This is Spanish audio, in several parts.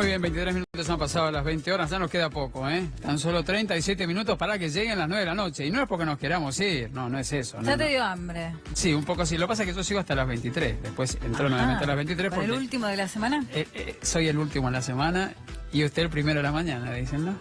Muy bien, 23 minutos han pasado a las 20 horas, ya nos queda poco, ¿eh? Tan solo 37 minutos para que lleguen las 9 de la noche. Y no es porque nos queramos ir, no es eso. Ya no, te dio hambre. Sí, un poco así. Lo que pasa es que yo sigo hasta las 23. Después entro nuevamente a las 23 ¿Para porque... el último de la semana? soy el último en la semana y usted el primero de la mañana, dicen, ¿no?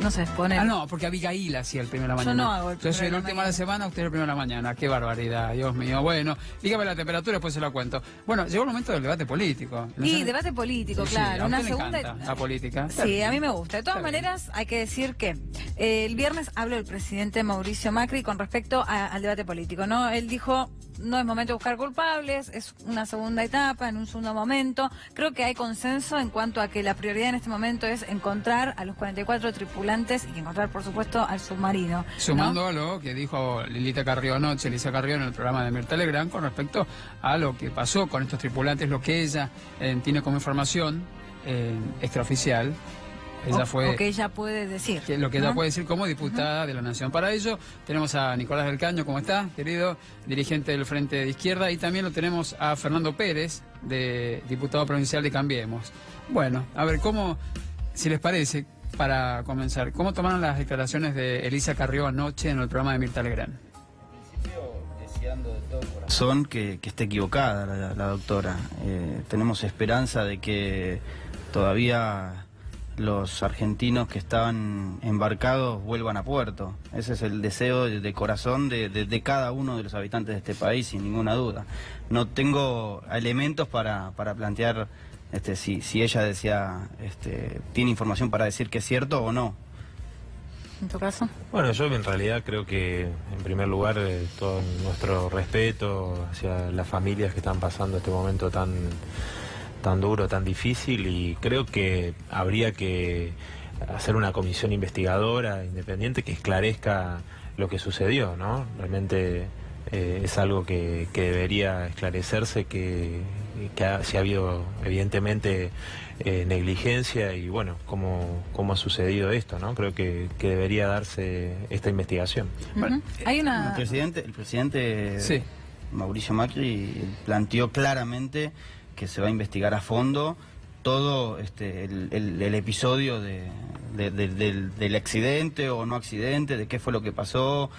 No sé, pone... Ah, no, porque Abigail hacía el primero de la mañana. Yo no hago el Yo soy el primero de la último de la semana, usted el primero de la mañana. Qué barbaridad, Dios mío. Bueno, dígame la temperatura, después se la cuento. Bueno, llegó el momento del debate político. Y debate político, Sí, claro. a Una usted le segunda... encanta la política. Sí, a mí me gusta. De todas Está bien. maneras, hay que decir que el viernes habló el presidente Mauricio Macri con respecto al debate político, ¿no? Él dijo, no es momento de buscar culpables, es una segunda etapa, en un segundo momento. Creo que hay consenso en cuanto a que la prioridad en este momento es encontrar a los 44 tripulantes y encontrar, por supuesto, al submarino, ¿no? Sumando a lo que dijo Lilita Carrió anoche, Elisa Carrió en el programa de Mirta Legrand con respecto a lo que pasó con estos tripulantes, lo que ella tiene como información extraoficial. Ella o que ella puede decir. Lo que ¿no? ella puede decir como diputada de la Nación. Para ello tenemos a Nicolás del Caño, ¿cómo está, querido? Dirigente del Frente de Izquierda. Y también lo tenemos a Fernando Pérez, diputado provincial de Cambiemos. Bueno, a ver, si les parece, para comenzar, ¿cómo tomaron las declaraciones de Elisa Carrió anoche en el programa de Mirta Legrand? Deseando de todo corazón que esté equivocada la doctora. Tenemos esperanza de que todavía los argentinos que estaban embarcados vuelvan a puerto. Ese es el deseo de corazón de cada uno de los habitantes de este país, sin ninguna duda. No tengo elementos para plantear si ella decía, tiene información para decir que es cierto o no. ¿En tu caso? Bueno, yo en realidad creo que, en primer lugar, todo nuestro respeto hacia las familias que están pasando este momento tan duro, tan difícil, y creo que habría que hacer una comisión investigadora independiente que esclarezca lo que sucedió, ¿no? Realmente es algo que debería esclarecerse, si ha habido evidentemente negligencia y bueno, cómo ha sucedido esto, ¿no? Creo que debería darse esta investigación. Bueno, hay una... El presidente Sí. Mauricio Macri planteó claramente que se va a investigar a fondo todo el episodio del accidente o no accidente, de qué fue lo que pasó.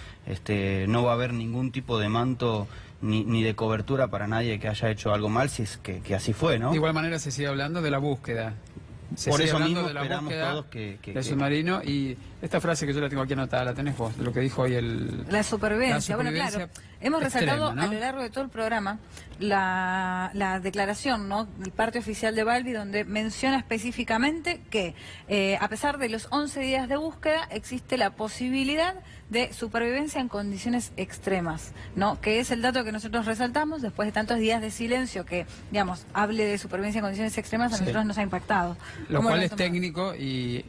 No va a haber ningún tipo de manto ni de cobertura para nadie que haya hecho algo mal, si es que así fue, ¿no? De igual manera se sigue hablando de la búsqueda. Por sigue eso hablando mismo de la esperamos búsqueda todos que del submarino. Y esta frase que yo la tengo aquí anotada, la tenés vos, de lo que dijo hoy La supervivencia. Bueno, claro, hemos resaltado extrema, ¿no? a lo largo de todo el programa la declaración, ¿no?, del parte oficial de Balbi, donde menciona específicamente que a pesar de los 11 días de búsqueda existe la posibilidad de supervivencia en condiciones extremas, ¿no?, que es el dato que nosotros resaltamos después de tantos días de silencio que, digamos, hable de supervivencia en condiciones extremas, a nosotros nos ha impactado. Lo cual lo es toman? técnico y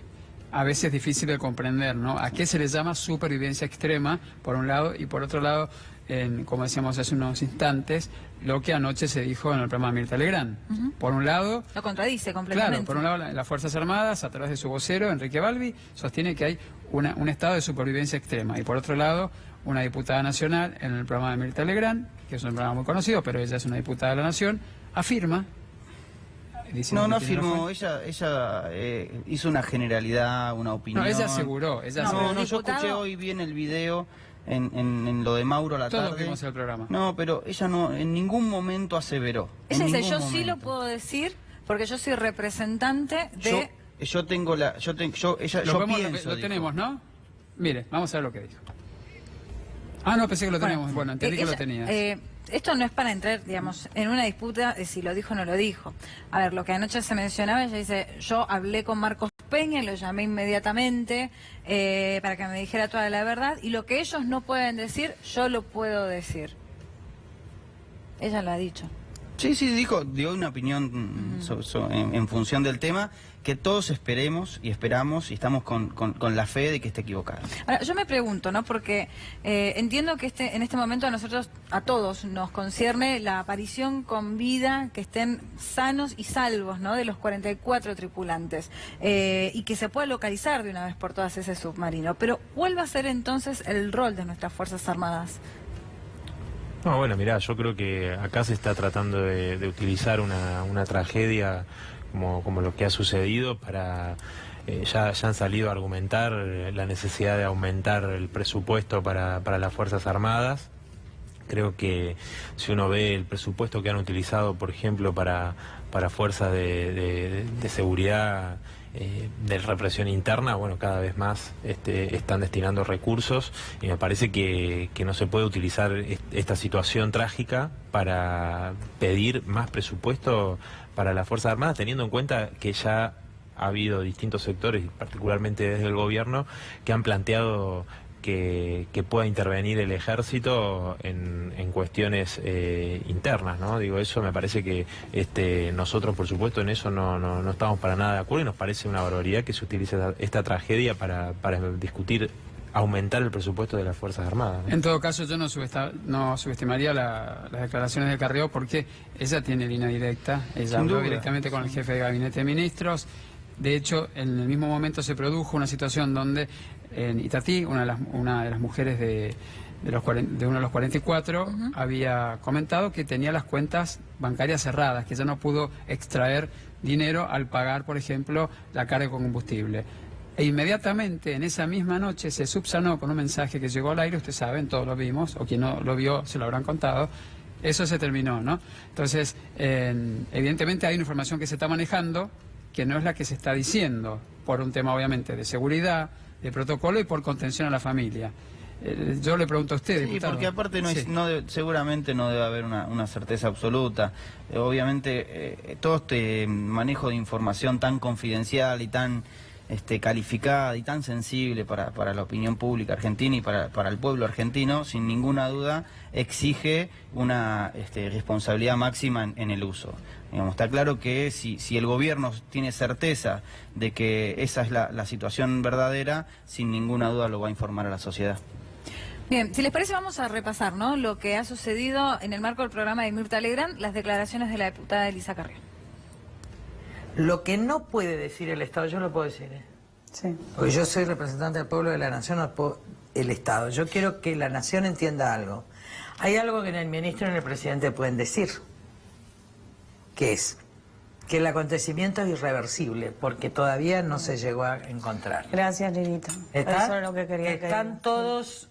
a veces difícil de comprender, ¿no? ¿A qué se le llama supervivencia extrema, por un lado, y por otro lado, como decíamos hace unos instantes, lo que anoche se dijo en el programa de Mirta Legrand? Por un lado... Lo contradice completamente. Claro, por un lado las Fuerzas Armadas, a través de su vocero, Enrique Balbi, sostiene que hay un estado de supervivencia extrema. Y por otro lado, una diputada nacional en el programa de Mirta Legrand, que es un programa muy conocido, pero ella es una diputada de la Nación, afirma... No afirmó, ella hizo una generalidad, una opinión. No, ella aseguró. Yo escuché hoy bien el video en lo de Mauro a la tarde. Todos vimos el programa. No, pero ella no en ningún momento aseveró. Ella dice, yo sí lo puedo decir porque yo soy representante de... Yo pienso, lo tenemos, ¿no? Mire, vamos a ver lo que dijo. Ah, no, pensé que lo teníamos. Bueno, entendí que lo tenías. Esto no es para entrar, digamos, en una disputa de si lo dijo o no lo dijo. A ver, lo que anoche se mencionaba, ella dice, yo hablé con Marcos Peña, lo llamé inmediatamente para que me dijera toda la verdad, y lo que ellos no pueden decir, yo lo puedo decir. Ella lo ha dicho. Sí, dio una opinión en función del tema, que todos esperamos y estamos con la fe de que esté equivocada. Ahora, yo me pregunto, ¿no? Porque entiendo que en este momento a todos nos concierne la aparición con vida, que estén sanos y salvos, ¿no?, de los 44 tripulantes, y que se pueda localizar de una vez por todas ese submarino. Pero, ¿cuál va a ser entonces el rol de nuestras Fuerzas Armadas? No, bueno, mirá, yo creo que acá se está tratando de utilizar una tragedia como lo que ha sucedido para... ya han salido a argumentar la necesidad de aumentar el presupuesto para las Fuerzas Armadas. Creo que si uno ve el presupuesto que han utilizado, por ejemplo, para fuerzas de seguridad, de represión interna, bueno, cada vez más están destinando recursos, y me parece que no se puede utilizar esta situación trágica para pedir más presupuesto para las Fuerzas Armadas, teniendo en cuenta que ya ha habido distintos sectores, particularmente desde el gobierno, que han planteado que pueda intervenir el ejército en cuestiones internas, ¿no? Digo, eso me parece que nosotros, por supuesto, en eso no estamos para nada de acuerdo, y nos parece una barbaridad que se utilice esta tragedia para discutir aumentar el presupuesto de las Fuerzas Armadas, ¿no? En todo caso, yo no subestimaría las declaraciones de Carrió, porque ella tiene línea directa, ella habló directamente con el jefe de gabinete de ministros. De hecho, en el mismo momento se produjo una situación donde en Itatí, una de las mujeres de uno de los 44, había comentado que tenía las cuentas bancarias cerradas, que ya no pudo extraer dinero al pagar, por ejemplo, la carga con combustible. E inmediatamente, en esa misma noche, se subsanó con un mensaje que llegó al aire, ustedes saben, todos lo vimos, o quien no lo vio se lo habrán contado. Eso se terminó, ¿no? Entonces, evidentemente hay una información que se está manejando que no es la que se está diciendo, por un tema obviamente de seguridad, de protocolo y por contención a la familia. Yo le pregunto a usted, sí, diputado. porque aparte seguramente no debe haber una certeza absoluta. Obviamente todo este manejo de información tan confidencial y tan calificada y tan sensible para la opinión pública argentina y para el pueblo argentino, sin ninguna duda exige una responsabilidad máxima en el uso. Digamos, está claro que si el gobierno tiene certeza de que esa es la situación verdadera, sin ninguna duda lo va a informar a la sociedad. Bien, si les parece vamos a repasar, ¿no?, lo que ha sucedido en el marco del programa de Mirta Legrand, las declaraciones de la diputada Elisa Carrió. Lo que no puede decir el Estado, yo lo puedo decir, Sí. porque yo soy representante del pueblo de la Nación, el Estado. Yo quiero que la Nación entienda algo. Hay algo que en el ministro y en el presidente pueden decir, que es que el acontecimiento es irreversible, porque todavía no se llegó a encontrar. Gracias, Lilita. ¿Está? Eso es lo que quería que Están todos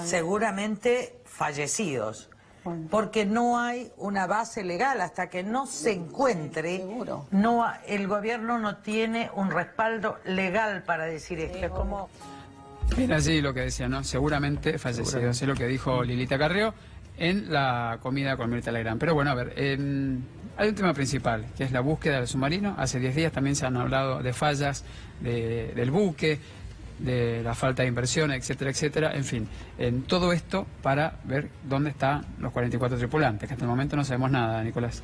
seguramente fallecidos. Bueno. Porque no hay una base legal, hasta que no se encuentre, Seguro. el gobierno no tiene un respaldo legal para decir esto. Es como... Era así lo que decía, ¿no? Seguramente fallecidos, es lo que dijo Lilita Carrió en la comida con Mirta Legrand. Pero bueno, a ver, hay un tema principal, que es la búsqueda del submarino. Hace 10 días también se han hablado de fallas del buque, de la falta de inversión, etcétera, etcétera. En fin, en todo esto para ver dónde están los 44 tripulantes, que hasta el momento no sabemos nada, Nicolás.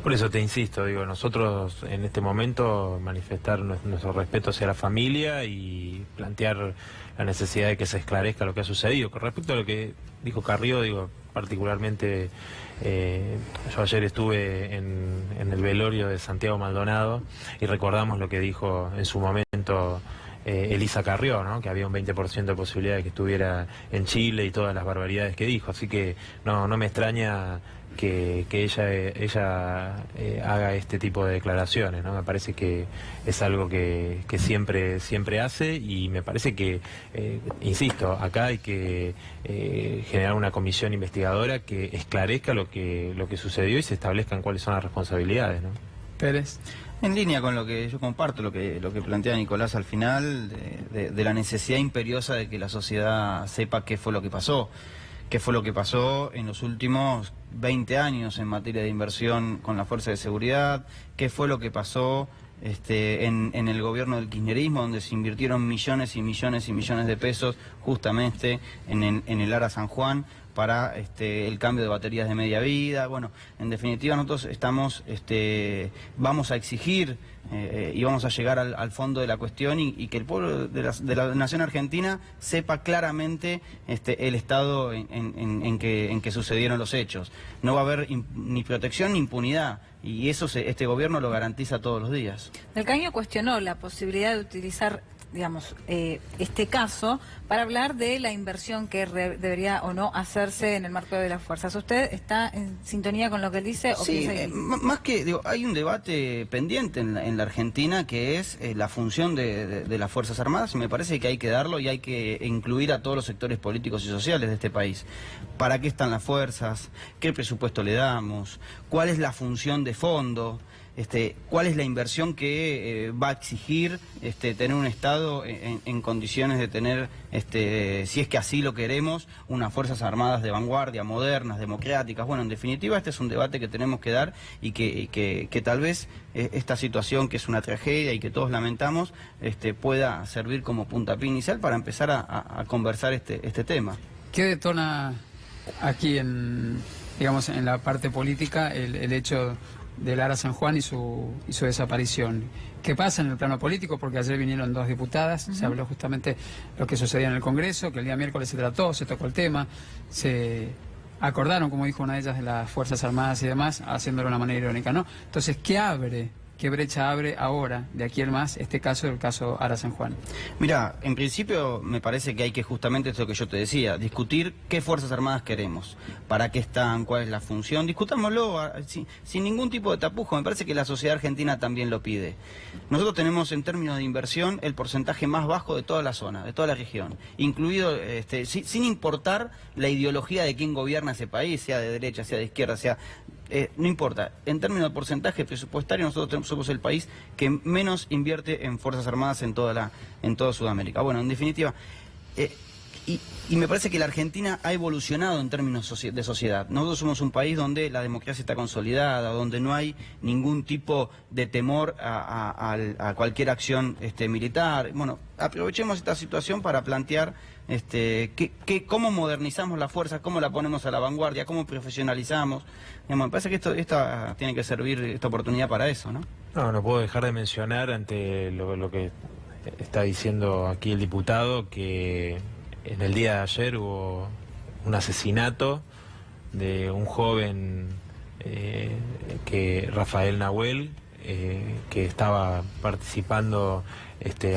Por eso te insisto, digo, nosotros en este momento manifestar nuestro respeto hacia la familia y plantear la necesidad de que se esclarezca lo que ha sucedido. Con respecto a lo que dijo Carrió, digo, particularmente yo ayer estuve en el velorio de Santiago Maldonado y recordamos lo que dijo en su momento Elisa Carrió, ¿no?, que había un 20% de posibilidad de que estuviera en Chile y todas las barbaridades que dijo. Así que no me extraña que ella haga este tipo de declaraciones, ¿no? Me parece que es algo que siempre hace, y me parece que, insisto, acá hay que generar una comisión investigadora que esclarezca lo que sucedió y se establezcan cuáles son las responsabilidades, ¿no? Pérez. En línea con lo que yo comparto, lo que plantea Nicolás al final, de la necesidad imperiosa de que la sociedad sepa qué fue lo que pasó en los últimos 20 años en materia de inversión con la fuerza de seguridad, qué fue lo que pasó en el gobierno del kirchnerismo, donde se invirtieron millones y millones y millones de pesos justamente en el Ara San Juan para el cambio de baterías de media vida. Bueno, en definitiva nosotros vamos a exigir y vamos a llegar al fondo de la cuestión y que el pueblo de la nación argentina sepa claramente el estado en que sucedieron los hechos. No va a haber ni protección ni impunidad, y eso este gobierno lo garantiza todos los días. Del Caño cuestionó la posibilidad de utilizar digamos, este caso para hablar de la inversión que debería o no hacerse en el marco de las fuerzas. ¿Usted está en sintonía con lo que él dice? ¿O Sí, piensa que... más que, digo, hay un debate pendiente en la Argentina que es la función de las Fuerzas Armadas, y me parece que hay que darlo y hay que incluir a todos los sectores políticos y sociales de este país. ¿Para qué están las fuerzas? ¿Qué presupuesto le damos? ¿Cuál es la función de fondo? ¿Cuál es la inversión que va a exigir tener un Estado en condiciones de tener, si es que así lo queremos, unas Fuerzas Armadas de vanguardia, modernas, democráticas? Bueno, en definitiva, este es un debate que tenemos que dar y que tal vez esta situación, que es una tragedia y que todos lamentamos, pueda servir como puntapié inicial para empezar a conversar este tema. ¿Qué detona aquí digamos, en la parte política el hecho de Lara San Juan y su desaparición? ¿Qué pasa en el plano político? Porque ayer vinieron 2 diputadas, se habló justamente lo que sucedía en el Congreso, que el día miércoles se trató, se tocó el tema, se acordaron, como dijo una de ellas, de las Fuerzas Armadas y demás, haciéndolo de una manera irónica, ¿no? Entonces, ¿qué brecha abre ahora, de aquí en más, el caso Lara San Juan? Mira, en principio me parece que hay que justamente esto que yo te decía, discutir qué Fuerzas Armadas queremos, para qué están, cuál es la función, discutámoslo sin ningún tipo de tapujo. Me parece que la sociedad argentina también lo pide. Nosotros tenemos en términos de inversión el porcentaje más bajo de toda la zona, de toda la región, incluido, sin importar la ideología de quién gobierna ese país, sea de derecha, sea de izquierda, no importa, en términos de porcentaje presupuestario nosotros somos el país que menos invierte en Fuerzas Armadas en toda Sudamérica. Bueno, en definitiva, y me parece que la Argentina ha evolucionado en términos de sociedad. Nosotros somos un país donde la democracia está consolidada, donde no hay ningún tipo de temor a cualquier acción militar. Bueno, aprovechemos esta situación para plantear cómo modernizamos la fuerza, cómo la ponemos a la vanguardia, cómo profesionalizamos. Me parece que esta tiene que servir esta oportunidad para eso, ¿no? No puedo dejar de mencionar ante lo que está diciendo aquí el diputado, que en el día de ayer hubo un asesinato de un joven, Rafael Nahuel, que estaba participando,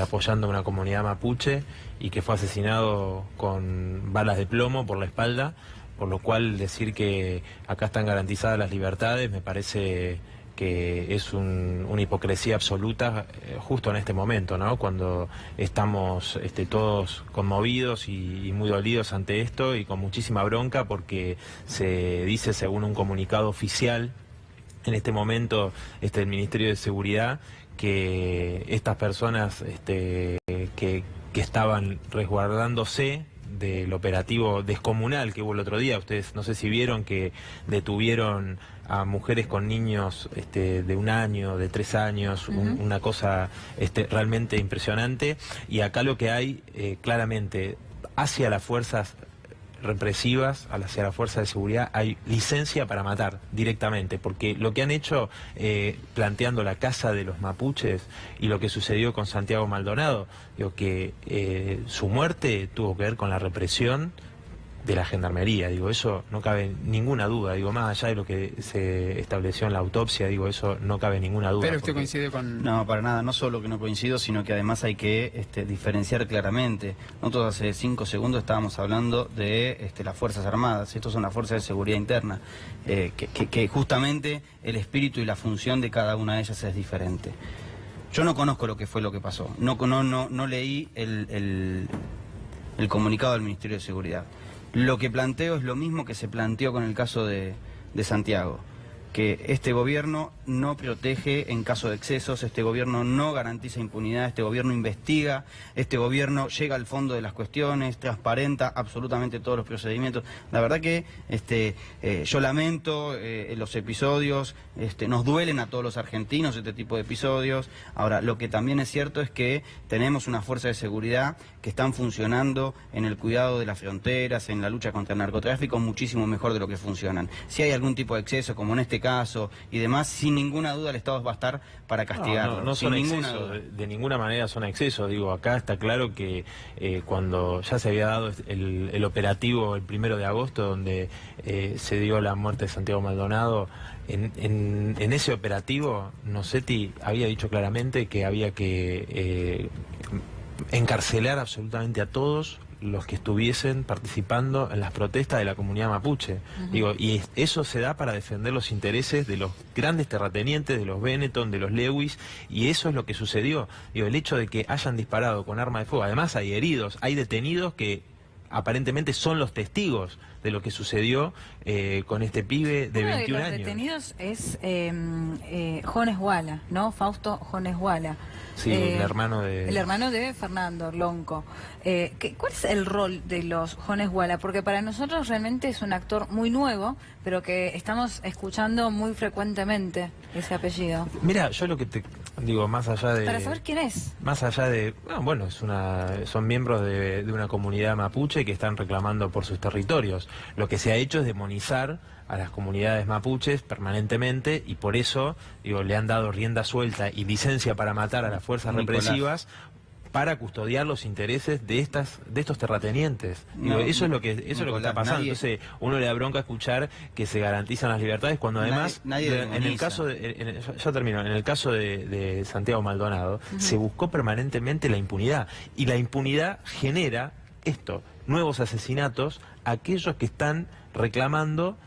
apoyando a una comunidad mapuche, y que fue asesinado con balas de plomo por la espalda, por lo cual decir que acá están garantizadas las libertades me parece que es una hipocresía absoluta justo en este momento, ¿no? Cuando estamos todos conmovidos y muy dolidos ante esto y con muchísima bronca, porque se dice, según un comunicado oficial en este momento el Ministerio de Seguridad, que estas personas que estaban resguardándose del operativo descomunal que hubo el otro día, ustedes no sé si vieron que detuvieron a mujeres con niños de 1 año, de 3 años, una cosa realmente impresionante. Y acá lo que hay claramente hacia las fuerzas represivas, hacia la fuerza de seguridad, hay licencia para matar directamente, porque lo que han hecho planteando la casa de los mapuches y lo que sucedió con Santiago Maldonado, digo que su muerte tuvo que ver con la represión de la gendarmería, digo, eso no cabe ninguna duda, digo, más allá de lo que se estableció en la autopsia, digo, eso no cabe ninguna duda. Pero usted coincide con... No, para nada, no solo que no coincido, sino que además hay que diferenciar claramente. Nosotros hace 5 segundos estábamos hablando de las Fuerzas Armadas, estos son las Fuerzas de Seguridad Interna, que justamente el espíritu y la función de cada una de ellas es diferente. Yo no conozco lo que pasó, no leí el comunicado del Ministerio de Seguridad. Lo que planteo es lo mismo que se planteó con el caso de Santiago, que este gobierno no protege en caso de excesos, este gobierno no garantiza impunidad, este gobierno investiga, este gobierno llega al fondo de las cuestiones, transparenta absolutamente todos los procedimientos. La verdad que yo lamento los episodios, nos duelen a todos los argentinos este tipo de episodios. Ahora, lo que también es cierto es que tenemos una fuerza de seguridad que están funcionando en el cuidado de las fronteras, en la lucha contra el narcotráfico, muchísimo mejor de lo que funcionan. Si hay algún tipo de exceso, como en este caso y demás, sin ninguna duda el Estado va a estar para castigarlo. No son excesos, de ninguna manera son excesos. Digo, acá está claro que cuando ya se había dado el operativo el 1 de agosto, donde se dio la muerte de Santiago Maldonado, en ese operativo Nossetti había dicho claramente que había que encarcelar absolutamente a todos los que estuviesen participando en las protestas de la comunidad mapuche. Digo, y eso se da para defender los intereses de los grandes terratenientes, de los Benetton, de los Lewis, y eso es lo que sucedió. Digo, el hecho de que hayan disparado con arma de fuego, además hay heridos, hay detenidos que aparentemente son los testigos de lo que sucedió con este pibe de 21 años. Uno de los detenidos es Jones Wala, ¿no? Fausto Jones Wala. Sí, el hermano de Fernando Lonco. ¿Cuál es el rol de los Jones Wala? Porque para nosotros realmente es un actor muy nuevo, pero que estamos escuchando muy frecuentemente ese apellido. Mira, yo lo que te digo, más allá de... Para saber quién es. Más allá de... Bueno, son miembros de una comunidad mapuche que están reclamando por sus territorios. Lo que se ha hecho es demonizar a las comunidades mapuches permanentemente, y por eso, digo, le han dado rienda suelta y licencia para matar a las fuerzas represivas para custodiar los intereses de estos terratenientes. Digo, eso es lo que está pasando. Entonces, uno le da bronca escuchar que se garantizan las libertades cuando además en el caso de Santiago Maldonado se buscó permanentemente la impunidad, y la impunidad genera esto, nuevos asesinatos a aquellos que están reclamando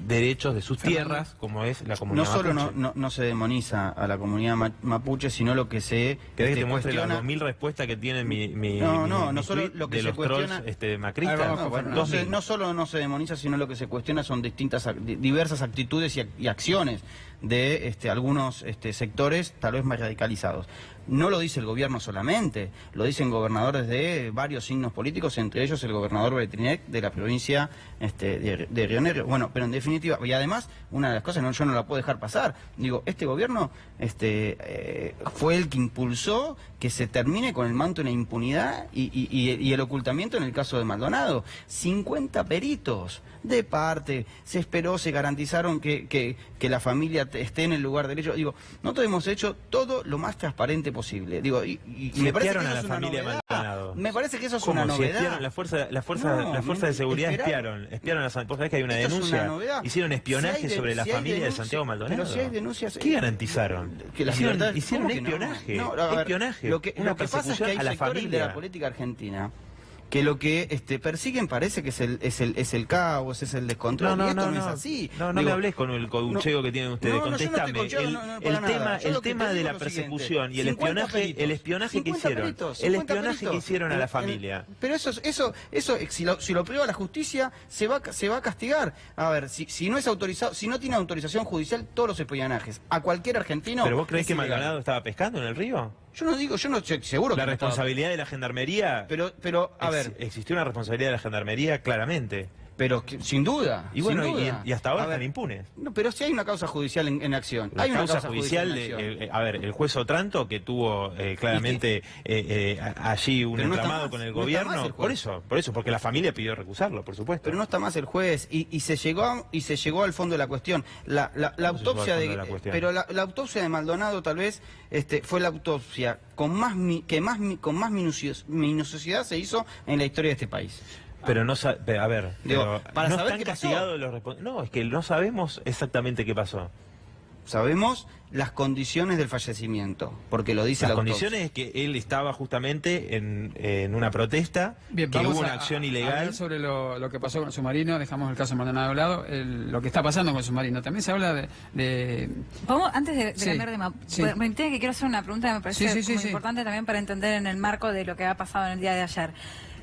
derechos de sus tierras, como es la comunidad mapuche. No solo no se demoniza a la comunidad mapuche, sino lo que se ¿querés que te muestre las 2000 respuestas que tiene no solo lo que de se los cuestiona, trolls macristas? No solo no se demoniza, sino lo que se cuestiona son diversas actitudes y acciones de algunos sectores tal vez más radicalizados. No lo dice el gobierno solamente, lo dicen gobernadores de varios signos políticos, entre ellos el gobernador Bretinec de la provincia de Río Negro. Bueno, pero en definitiva, y además, una de las cosas, yo no la puedo dejar pasar, digo, este gobierno fue el que impulsó que se termine con el manto de la impunidad y el ocultamiento en el caso de Maldonado. 50 peritos de parte, se esperó, se garantizaron que la familia esté en el lugar del hecho. Digo, nosotros hemos hecho todo lo más transparente posible. Digo, y me parece que eso es una novedad. Me parece que eso es una novedad. La fuerza de seguridad espiaron a Santiago. ¿Vos sabés que hay una denuncia? Hicieron espionaje sobre la familia de Santiago Maldonado. Pero si hay denuncias, ¿qué garantizaron? Que hicieron espionaje. Espionaje. Lo que pasa es que hay sectores de la política argentina que lo que persiguen parece que es el caos, es el descontrol. Y esto no es así. No me hables con el cobucheo que tienen ustedes. Contestame. El tema de la persecución y el espionaje que hicieron. El espionaje que hicieron a la familia. Pero eso si lo prueba la justicia, se va a castigar. A ver, si no es autorizado, si no tiene autorización judicial, todos los espionajes a cualquier argentino. ¿Pero vos creés que Maldonado estaba pescando en el río? Yo no estoy seguro que la responsabilidad de la gendarmería. Pero a ver, existió una responsabilidad de la gendarmería claramente. Pero sin duda. Y bueno, sin duda. Y hasta ahora están impunes. No, pero si hay una causa judicial en acción. Hay una causa judicial el juez Otranto, que tuvo claramente allí un entramado con el gobierno. Por eso, porque la familia pidió recusarlo, por supuesto. Pero no está más el juez y se llegó al fondo de la cuestión. La autopsia la autopsia de Maldonado tal vez fue la autopsia con más minuciosidad se hizo en la historia de este país. Pero no a ver, para no saber están qué castigados los responsables. No, es que no sabemos exactamente qué pasó. Sabemos las condiciones del fallecimiento, porque lo dice la autopsia. Las condiciones es que él estaba justamente en una protesta, bien, que hubo una acción ilegal. Sobre lo que pasó con el submarino, dejamos el caso Maldonado de lado, lo que está pasando con el submarino. También se habla de... Vamos, antes de cambiar de me entiende que quiero hacer una pregunta que me parece muy importante también para entender en el marco de lo que ha pasado en el día de ayer.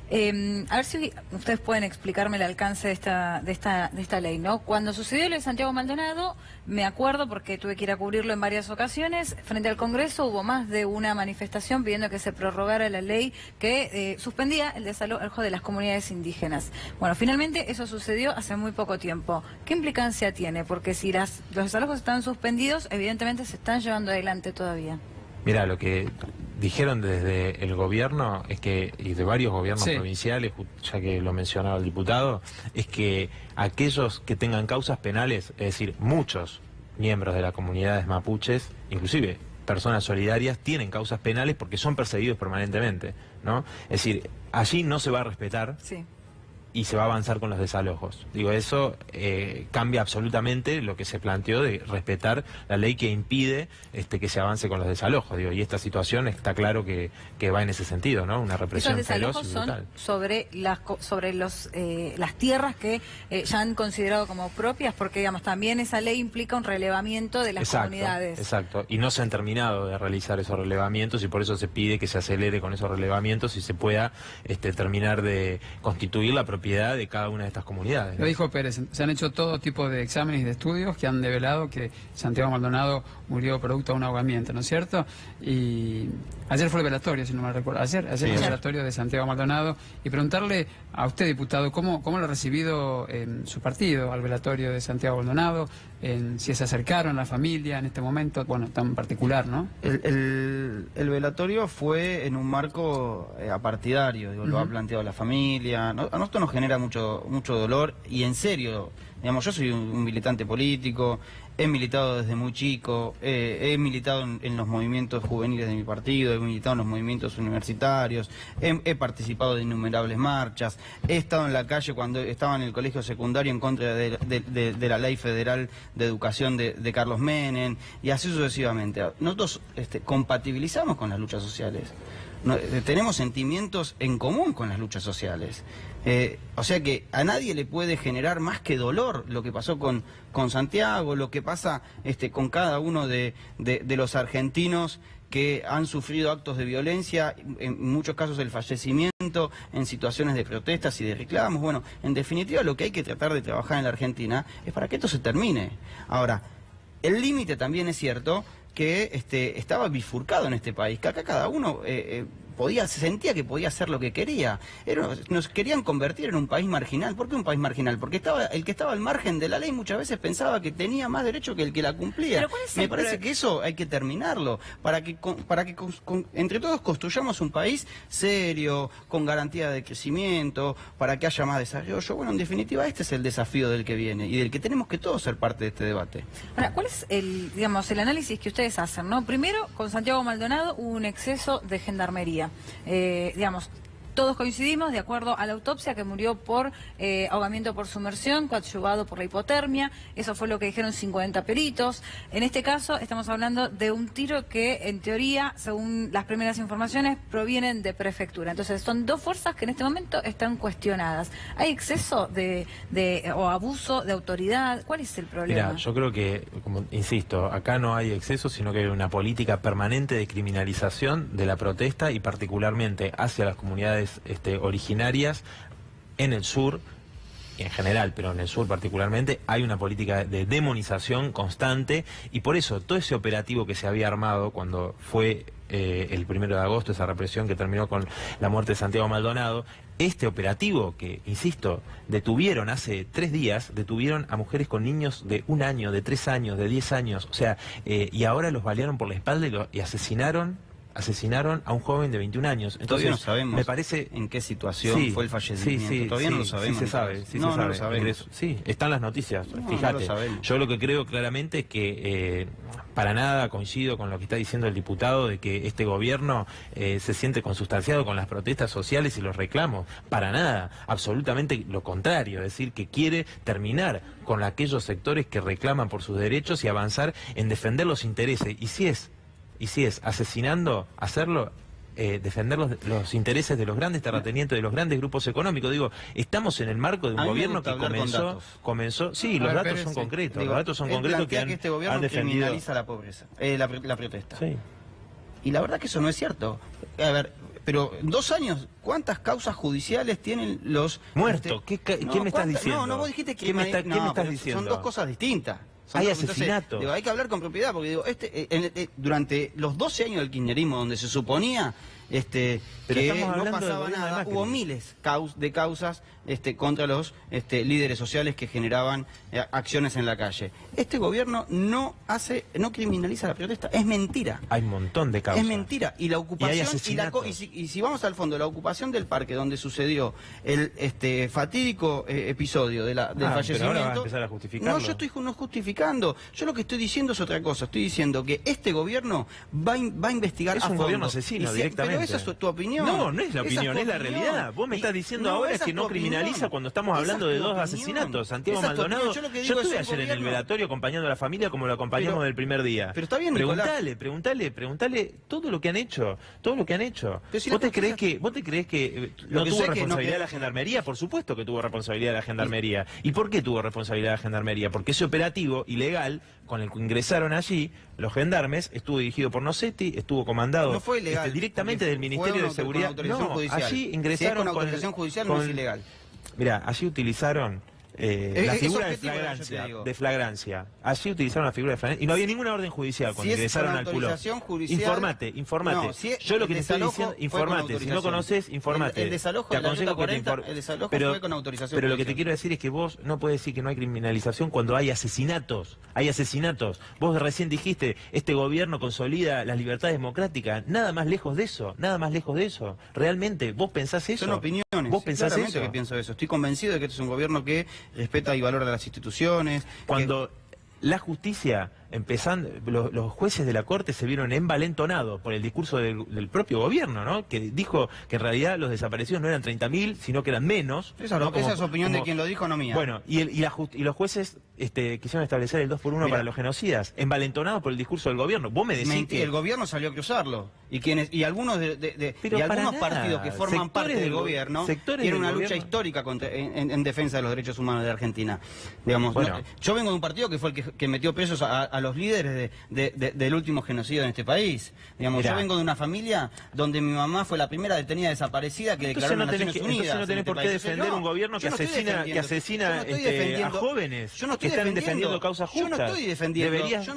A ver si ustedes pueden explicarme el alcance de esta ley, ¿no? Cuando sucedió lo de Santiago Maldonado, me acuerdo porque tuve que ir a cubrirlo en varias ocasiones, frente al Congreso hubo más de una manifestación pidiendo que se prorrogara la ley que suspendía el desalojo de las comunidades indígenas. Bueno, finalmente eso sucedió hace muy poco tiempo. ¿Qué implicancia tiene? Porque si los desalojos están suspendidos, evidentemente se están llevando adelante todavía. Mira, lo que dijeron desde el gobierno es que, y de varios gobiernos provinciales, ya que lo mencionaba el diputado, es que aquellos que tengan causas penales, es decir, muchos miembros de las comunidades mapuches, inclusive personas solidarias, tienen causas penales porque son perseguidos permanentemente, ¿no? Es decir, allí no se va a respetar. Sí. y se va a avanzar con los desalojos. Digo, eso cambia absolutamente lo que se planteó de respetar la ley que impide que se avance con los desalojos. Digo, y esta situación está claro que va en ese sentido, ¿no? Una represión Esos feroz desalojos y brutal. son sobre las tierras que ya han considerado como propias, porque digamos también esa ley implica un relevamiento de las comunidades. Exacto, y no se han terminado de realizar esos relevamientos y por eso se pide que se acelere con esos relevamientos y se pueda terminar de constituir la propiedad de cada una de estas comunidades, ¿no? Lo dijo Pérez, se han hecho todo tipo de exámenes y de estudios que han develado que Santiago Maldonado murió producto de un ahogamiento, ¿no es cierto? Y ayer fue el velatorio, si no me recuerdo, ayer fue el velatorio de Santiago Maldonado, y preguntarle a usted, diputado, ¿cómo lo ha recibido en su partido al velatorio de Santiago Maldonado? Si se acercaron a la familia en este momento, bueno, tan particular, ¿no? El velatorio fue en un marco apartidario, digo, lo ha planteado la familia. A nosotros nos genera mucho dolor y en serio, digamos, yo soy un militante político, he militado desde muy chico, he militado en los movimientos juveniles de mi partido, he militado en los movimientos universitarios, he participado de innumerables marchas, he estado en la calle cuando estaba en el colegio secundario en contra de la ley federal de educación de Carlos Menem, y así sucesivamente. Nosotros compatibilizamos con las luchas sociales. Tenemos sentimientos en común con las luchas sociales. O sea que a nadie le puede generar más que dolor lo que pasó con Santiago, lo que pasa con cada uno de los argentinos que han sufrido actos de violencia, en muchos casos el fallecimiento, en situaciones de protestas y de reclamos. Bueno, en definitiva lo que hay que tratar de trabajar en la Argentina es para que esto se termine. Ahora, el límite también es cierto que estaba bifurcado en este país, que acá cada uno sentía que podía hacer lo que quería. Nos querían convertir en un país marginal. ¿Por qué un país marginal? Porque el que estaba al margen de la ley muchas veces pensaba que tenía más derecho que el que la cumplía. Me parece que eso hay que terminarlo, para que entre todos construyamos un país serio, con garantía de crecimiento, para que haya más desarrollo. Bueno, en definitiva, este es el desafío del que viene y del que tenemos que todos ser parte de este debate. Ahora, ¿cuál es el análisis que ustedes hacen, ¿no? Primero, con Santiago Maldonado hubo un exceso de gendarmería. Todos coincidimos, de acuerdo a la autopsia, que murió por ahogamiento por sumersión, coadyuvado por la hipotermia. Eso fue lo que dijeron 50 peritos. En este caso, estamos hablando de un tiro que, en teoría, según las primeras informaciones, provienen de prefectura. Entonces, son dos fuerzas que en este momento están cuestionadas. ¿Hay exceso o abuso de autoridad? ¿Cuál es el problema? Mira, yo creo que, como insisto, acá no hay exceso, sino que hay una política permanente de criminalización de la protesta y particularmente hacia las comunidades originarias en el sur, en general, pero en el sur particularmente, hay una política de demonización constante y por eso todo ese operativo que se había armado cuando fue el 1 de agosto, esa represión que terminó con la muerte de Santiago Maldonado, este operativo que, insisto, detuvieron hace 3 días, detuvieron a mujeres con niños de 1 año, de 3 años, de 10 años, o sea, y ahora los balearon por la espalda y asesinaron a un joven de 21 años. Entonces, todavía no sabemos me parece en qué situación fue el fallecimiento. Todavía no lo sabemos. Sí se sabe, no lo sabemos. Sí, están las noticias, fíjate. No lo sabemos. Yo lo que creo claramente es que para nada coincido con lo que está diciendo el diputado de que este gobierno se siente consustanciado con las protestas sociales y los reclamos. Para nada, absolutamente lo contrario, es decir, que quiere terminar con aquellos sectores que reclaman por sus derechos y avanzar en defender los intereses. Y si es asesinando, hacerlo, defender los intereses de los grandes terratenientes, de los grandes grupos económicos. Digo, estamos en el marco de un gobierno que comenzó... Sí, los datos son concretos. Los datos son concretos que este gobierno criminaliza la pobreza, la protesta. Sí. Y la verdad que eso no es cierto. A ver, pero 2 años, ¿cuántas causas judiciales tienen los... Muertos. ¿Qué me estás diciendo? No, vos dijiste que... ¿Qué me estás diciendo? Son 2 cosas distintas. Hay asesinatos. Entonces, hay que hablar con propiedad, porque durante los 12 años del kirchnerismo, donde se suponía que no pasaba nada, hubo miles de causas contra los líderes sociales que generaban acciones en la calle. Este gobierno no criminaliza la protesta, es mentira. Hay un montón de causas. Es mentira. Y la ocupación, y si vamos al fondo, la ocupación del parque donde sucedió el fatídico episodio del fallecimiento. Pero ahora va a empezar a justificarlo. No, yo estoy no justificando. Yo lo que estoy diciendo es otra cosa. Estoy diciendo que este gobierno va a investigar a fondo. Es un gobierno asesino directamente. Pero esa es tu opinión. No es la opinión, es la realidad. Vos me estás diciendo ahora que no criminaliza criminaliza cuando estamos hablando de 2 asesinatos. Santiago Maldonado, yo estuve ayer en el velatorio acompañando a la familia como lo acompañamos del primer día. Pero está bien, Nicolás. Preguntale todo lo que han hecho, Si ¿Vos te creés que no tuvo responsabilidad de la Gendarmería? Por supuesto que tuvo responsabilidad de la Gendarmería. ¿Y por qué tuvo responsabilidad de la Gendarmería? Porque ese operativo ilegal con el que ingresaron allí los gendarmes estuvo dirigido por Nocetti, estuvo comandado no fue ilegal, directamente del Ministerio de Seguridad. No, allí ingresaron si es con autorización judicial no es ilegal. Mirá, allí utilizaron la figura de flagrancia. Allí utilizaron la figura de flagrancia y no había ninguna orden judicial cuando ingresaron al culo. Informate. No, yo lo que te estoy diciendo, informate. Si no conoces, informate. El desalojo te de la aconsejo Ruta que te 40, el desalojo fue con autorización Pero lo que judicial. te quiero decir es que vos no podés decir que no hay criminalización cuando hay asesinatos. Hay asesinatos. Vos recién dijiste, este gobierno consolida las libertades democráticas. Nada más lejos de eso. Realmente, ¿vos pensás eso? Son opiniones. ¿Vos pensás claramente eso? que pienso eso. Estoy convencido de que este es un gobierno que respeta y valora las instituciones. Cuando la justicia, empezando, los jueces de la Corte se vieron envalentonados por el discurso del propio gobierno, ¿no? Que dijo que en realidad los desaparecidos no eran 30.000, sino que eran menos. Esa es opinión de quien lo dijo, no mía. Bueno, y los jueces quisieron establecer el 2x1 para los genocidas, envalentonados por el discurso del gobierno. Vos me decís que el gobierno salió a cruzarlo. Y algunos algunos partidos que forman parte del gobierno tienen una lucha histórica en defensa de los derechos humanos de Argentina. Digamos, bueno. Yo vengo de un partido que fue el que metió presos a los líderes del último genocidio en este país. Digamos, yo vengo de una familia donde mi mamá fue la primera detenida desaparecida que declaró en las Naciones Unidas. Entonces no tenés por qué defender un gobierno que asesina a jóvenes que están defendiendo causas justas. Yo no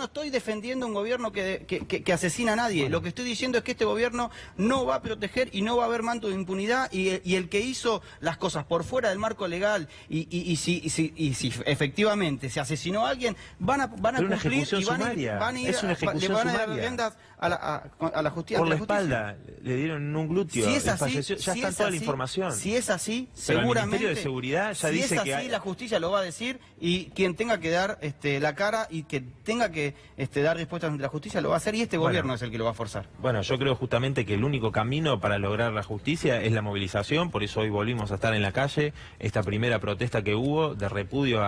estoy defendiendo un gobierno que asesina a nadie. Bueno. Lo que estoy diciendo es que este gobierno no va a proteger y no va a haber manto de impunidad y el que hizo las cosas por fuera del marco legal y si efectivamente se asesinó a alguien, van a cumplir y van a ir le van a dar riendas a la justicia. Por la espalda, le dieron un glúteo, si es así, falleció, ya está toda la información. Si es así, pero seguramente el Ministerio de Seguridad ya dice es así, la justicia lo va a decir y quien tenga que dar la cara y que tenga que dar respuestas ante la justicia lo va a hacer y este gobierno es el que lo va a forzar. Bueno, yo creo justamente que el único camino para lograr la justicia es la movilización, por eso hoy volvimos a estar en la calle, esta primera protesta que hubo de repudio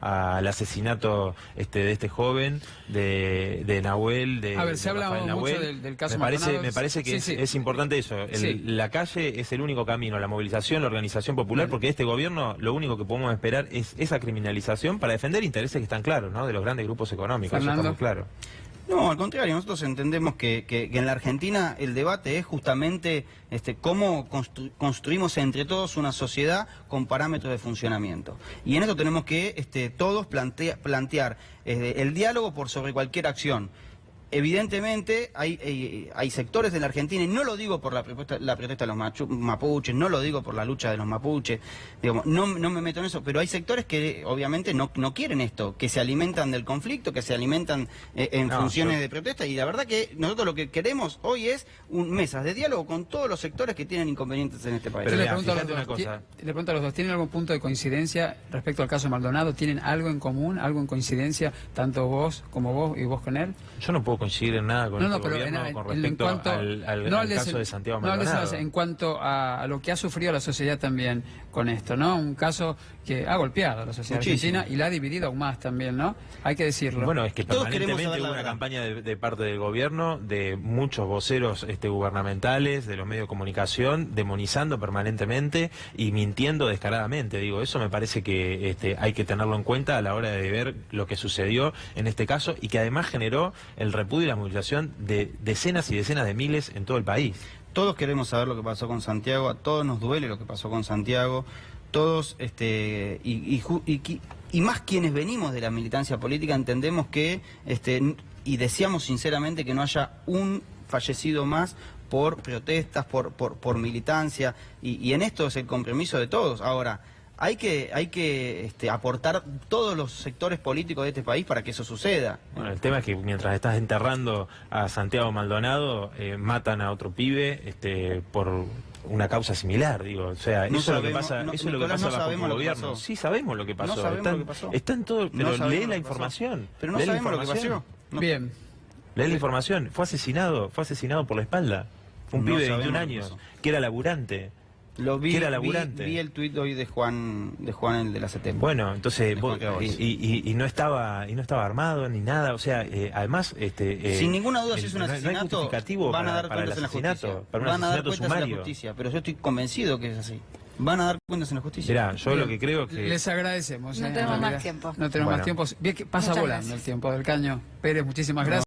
al asesinato de este joven, de Nahuel, A ver, se ha hablado Nahuel. mucho del caso Maldonado. Me parece que Sí. es importante eso, la calle es el único camino, la movilización, la organización popular, porque este gobierno lo único que podemos esperar es esa criminalización para defender intereses que están claros, ¿no? De los grandes grupos económicos, eso está muy claro. No, al contrario, nosotros entendemos que en la Argentina el debate es justamente cómo construimos entre todos una sociedad con parámetros de funcionamiento. Y en eso tenemos que todos plantear el diálogo por sobre cualquier acción. Evidentemente hay sectores de la Argentina, y no lo digo por la protesta de los mapuches, no lo digo por la lucha de los mapuches, digamos, no me meto en eso, pero hay sectores que obviamente no quieren esto, que se alimentan del conflicto, que se alimentan en funciones de protesta, y la verdad que nosotros lo que queremos hoy es mesas de diálogo con todos los sectores que tienen inconvenientes en este país. Pero le mira, pregunto a los dos, ¿tienen algún punto de coincidencia respecto al caso Maldonado? ¿Tienen algo en común, algo en coincidencia, tanto vos como vos y vos con él? Yo no puedo coincidir en nada con este gobierno con respecto al caso de Santiago Maldonado. En cuanto a lo que ha sufrido la sociedad también con esto, ¿no? Un caso que ha golpeado a la sociedad argentina y la ha dividido aún más también, ¿no? Hay que decirlo. Bueno, es que Todos permanentemente hubo una campaña de parte del gobierno, de muchos voceros gubernamentales, de los medios de comunicación, demonizando permanentemente y mintiendo descaradamente. Digo, eso me parece que hay que tenerlo en cuenta a la hora de ver lo que sucedió en este caso y que además generó el repudio y la movilización de decenas y decenas de miles en todo el país. Todos queremos saber lo que pasó con Santiago, a todos nos duele lo que pasó con Santiago, todos, y más quienes venimos de la militancia política entendemos que, y deseamos sinceramente que no haya un fallecido más por protestas, por militancia, y en esto es el compromiso de todos. Ahora, hay que aportar todos los sectores políticos de este país para que eso suceda. Bueno, el tema es que mientras estás enterrando a Santiago Maldonado, matan a otro pibe por una causa similar, digo, o sea, no eso sabemos, es lo que pasa bajo el gobierno. Sí, sabemos lo que pasó. Está en todo, pero lee la información. Pero no sabemos lo que pasó. Bien. Lee la información. Fue asesinado por la espalda. Un pibe de 21 años, que era laburante. Lo vi, que era laburante. vi el tuit hoy de Juan, el de la CETEP. Bueno, entonces De vos- Juan Grabois. y no estaba armado ni nada, o sea, además Sin ninguna duda, si es un no hay asesinato, justificativo van a dar para el cuentas en la asesinato, justicia. para un Van a dar asesinato cuentas en la sumario. justicia, pero yo estoy convencido que es así. Van a dar cuentas en la justicia. Mirá, yo lo que creo que Les agradecemos. No en tenemos más realidad. tiempo. No tenemos Bueno. más tiempo. Bien que pasa Muchas volando gracias. el tiempo del caño. Pérez, muchísimas gracias.